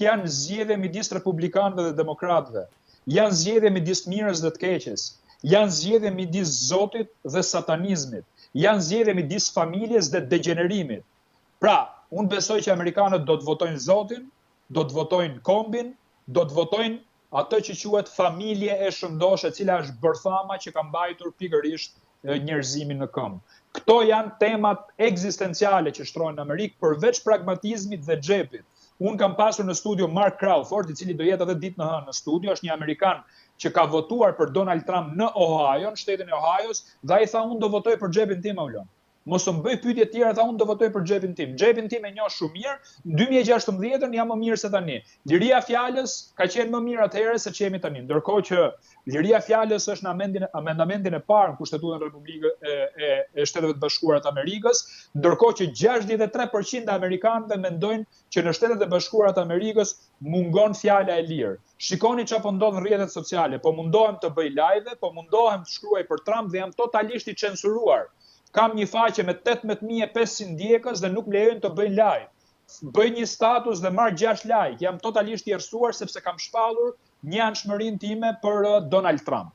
janë zgjedhje midis republikanëve dhe demokratëve. Janë zgjedhje midis mirës dhe të keqes. Janë zgjedhje midis Zotit dhe satanizmit. Janë zgjedhje midis familjes dhe degenerimit. Pra, unë besoj që amerikanët do të votojnë Zotin, do të votojnë kombin, do të votojnë atë që quhet familje e shëndosh, e cila është bërthama që ka mbajtur pikërisht njerëzimin në këmbë. Këto janë temat ekzistenciale që shtrojnë në Amerikë, përveç pragmatizmit dhe xhepit. Unë kam pasur në studio Mark Crawford, i cili do jetë edhe ditë në hënë në studio, është një Amerikan që ka votuar për Donald Trump në Ohio, në shtetin e Ohio's, dhe ai tha unë do votoj për xhepin tim, Aulon. Mos më bëj pyetje të tjera, tha unë do votoj për xhepin tim. Xhepin tim e njoh shumë mirë, në 2016 jam më mirë se tani. Liria fjalës ka qenë më mirë atëherë se ç'jemi tani. Ndërkohë që liria fjalës është në amendamentin e parë në Kushtetutën e Republikës e Shteteve të Bashkuara të Amerikës, ndërkohë që 63% e amerikanëve mendojnë që në Shtetet e Bashkuara të Amerikës mungon fjala e lirë. Shikoni çfarë po ndodh në rrjetet sociale, po mundohem të bëj live, po mundohem të shkruaj për Trump dhe jam totalisht i censuruar. Kam një faqe me 18.500 ndjekës dhe nuk lejojnë të bëjnë live. Bëj një status dhe marr 6 like. Jam totalisht i errësuar sepse kam shpallur një anshmërinë time për Donald Trump.